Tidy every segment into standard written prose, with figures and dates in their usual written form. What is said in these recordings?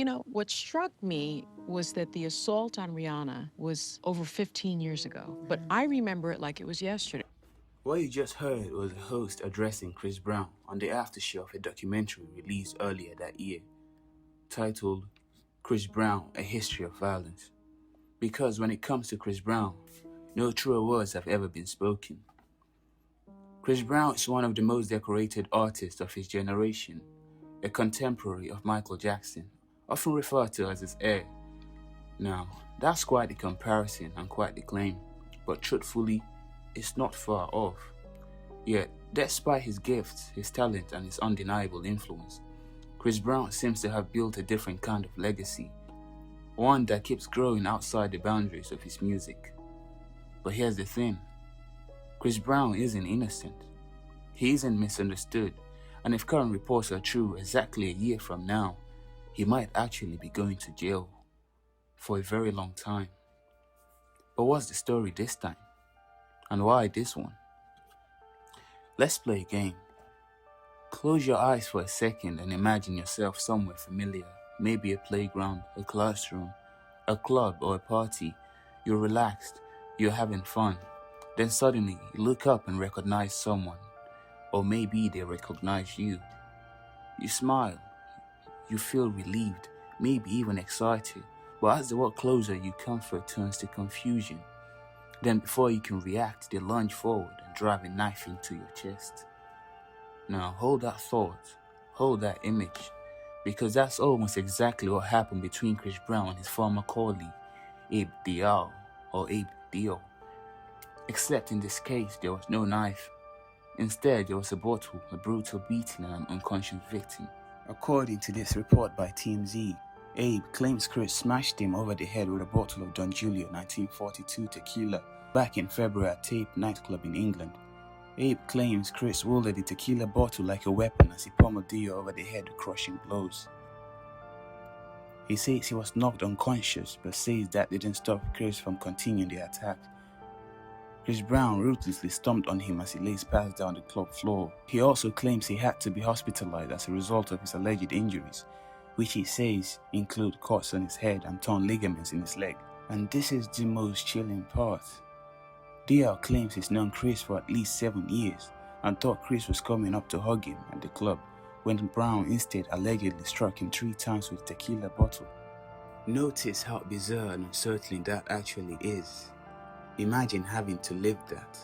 What struck me was that the assault on Rihanna was over 15 years ago, but I remember it like it was yesterday. What you just heard was a host addressing Chris Brown on the aftershow of a documentary released earlier that year, titled Chris Brown, A History of Violence. Because when it comes to Chris Brown, no truer words have ever been spoken. Chris Brown is one of the most decorated artists of his generation, a contemporary of Michael Jackson, often referred to as his heir. Now, that's quite the comparison and quite the claim, but truthfully, it's not far off. Yet, despite his gifts, his talent, and his undeniable influence, Chris Brown seems to have built a different kind of legacy, one that keeps growing outside the boundaries of his music. But here's the thing, Chris Brown isn't innocent. He isn't misunderstood, and if current reports are true, exactly a year from now, he might actually be going to jail for a very long time. But what's the story this time? And why this one? Let's play a game. Close your eyes for a second and imagine yourself somewhere familiar, maybe a playground, a classroom, a club or a party. You're relaxed, you're having fun. Then suddenly you look up and recognize someone, or maybe they recognize you. You smile, you feel relieved, maybe even excited, but as they walk closer, your comfort turns to confusion. Then before you can react, they lunge forward and drive a knife into your chest. Now hold that thought, hold that image, because that's almost exactly what happened between Chris Brown and his former colleague, Abe Dial, or Abe Dio. Except in this case, there was no knife. Instead, there was a bottle, a brutal beating, and an unconscious victim. According to this report by TMZ, Abe claims Chris smashed him over the head with a bottle of Don Julio 1942 tequila back in February at Tape nightclub in England. Abe claims Chris wielded the tequila bottle like a weapon as he pummeled Dio over the head with crushing blows. He says he was knocked unconscious, but says that didn't stop Chris from continuing the attack. Chris Brown ruthlessly stomped on him as he lays passed down the club floor. He also claims he had to be hospitalized as a result of his alleged injuries, which he says include cuts on his head and torn ligaments in his leg. And this is the most chilling part. Dial claims he's known Chris for at least 7 years and thought Chris was coming up to hug him at the club, when Brown instead allegedly struck him 3 times with a tequila bottle. Notice how bizarre and unsettling that actually is. Imagine having to live that.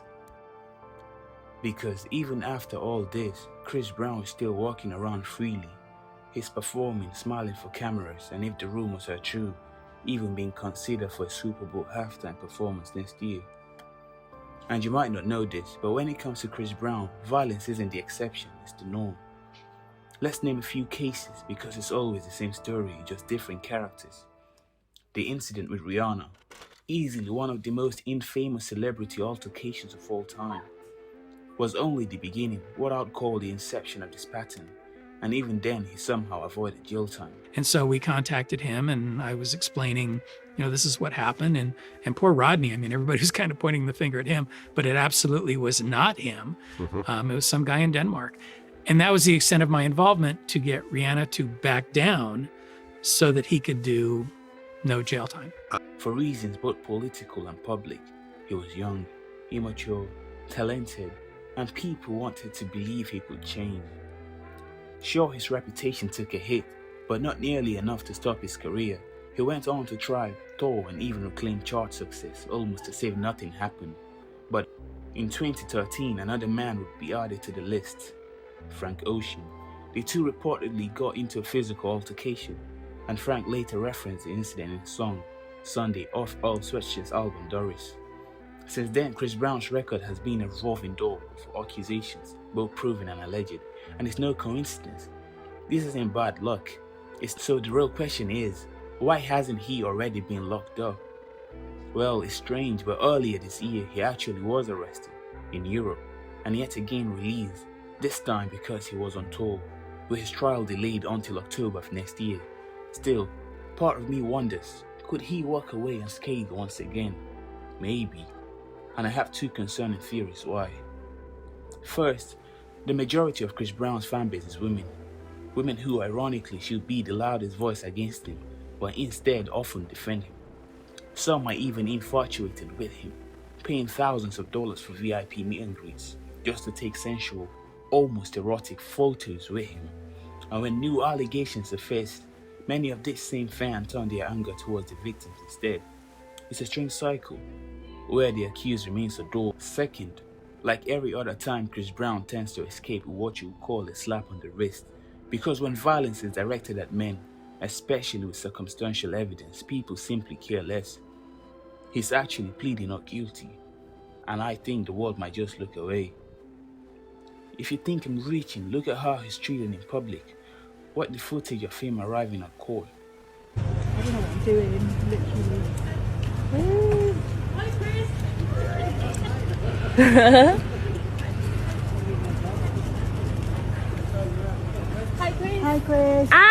Because even after all this, Chris Brown is still walking around freely. He's performing, smiling for cameras, and if the rumors are true, even being considered for a Super Bowl halftime performance next year. And you might not know this, but when it comes to Chris Brown, violence isn't the exception, it's the norm. Let's name a few cases because it's always the same story, just different characters. The incident with Rihanna, easily one of the most infamous celebrity altercations of all time, was only the beginning, what I'd call the inception of this pattern. And even then, he somehow avoided jail time. And so we contacted him, and I was explaining, this is what happened. And poor Rodney, everybody was kind of pointing the finger at him, but it absolutely was not him. It was some guy in Denmark. And that was the extent of my involvement, to get Rihanna to back down so that he could do no jail time. For reasons both political and public, he was young, immature, talented, and people wanted to believe he could change. Sure, his reputation took a hit, but not nearly enough to stop his career. He went on to try, tour, and even reclaim chart success, almost as if nothing happened. But in 2013, another man would be added to the list, Frank Ocean. The two reportedly got into a physical altercation, and Frank later referenced the incident in his song, Sunday, off Earl Sweatshirt album Doris. Since then, Chris Brown's record has been a revolving door of accusations, both proven and alleged, and it's no coincidence. This isn't bad luck. So the real question is, why hasn't he already been locked up? Well, it's strange, but earlier this year, he actually was arrested in Europe, and yet again released, this time because he was on tour, with his trial delayed until October of next year. Still, part of me wonders, could he walk away unscathed once again? Maybe. And I have 2 concerning theories why. First, the majority of Chris Brown's fanbase is women. Women who ironically should be the loudest voice against him, but instead often defend him. Some are even infatuated with him, paying thousands of dollars for VIP meet and greets just to take sensual, almost erotic photos with him. And when new allegations surfaced, many of these same fans turn their anger towards the victims instead. It's a strange cycle, where the accused remains adored. Second, like every other time, Chris Brown tends to escape with what you would call a slap on the wrist. Because when violence is directed at men, especially with circumstantial evidence, people simply care less. He's actually pleading not guilty, and I think the world might just look away. If you think I'm reaching, look at how he's treated in public. What the footage of him arriving at court. I don't know what I'm doing, literally. Hi, Chris. Hi, Chris. Hi, Chris. Ow!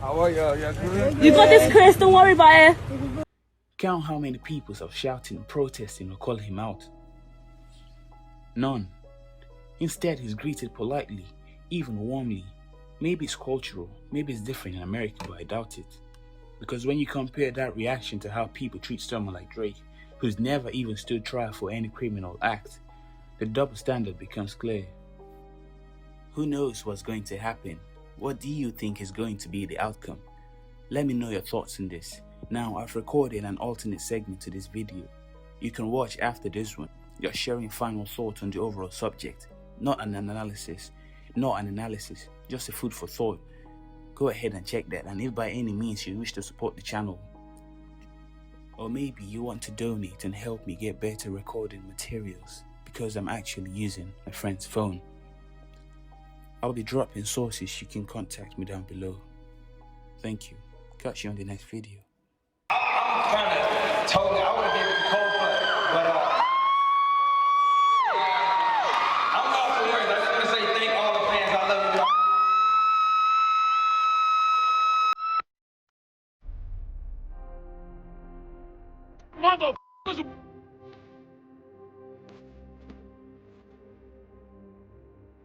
How are y'all? Y'all good? You got this, Chris. Don't worry about it. Count how many people are shouting, protesting, or calling him out. None. Instead, he's greeted politely, even warmly. Maybe it's cultural, maybe it's different in America, but I doubt it. Because when you compare that reaction to how people treat someone like Drake, who's never even stood trial for any criminal act, the double standard becomes clear. Who knows what's going to happen? What do you think is going to be the outcome? Let me know your thoughts on this. Now, I've recorded an alternate segment to this video. You can watch after this one. You're sharing final thoughts on the overall subject, not an analysis, just a food for thought. Go ahead and check that, and if by any means you wish to support the channel, or maybe you want to donate and help me get better recording materials, because I'm actually using my friend's phone, I'll be dropping sources. You can contact me down below. Thank you. Catch you on the next video. I'm kind of totally, I would have gave it to Coldplay, but I'm not for words. I just want to say thank all the fans. I love you. Motherfuckers!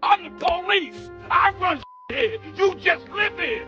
I'm the police! I run here! You just live here!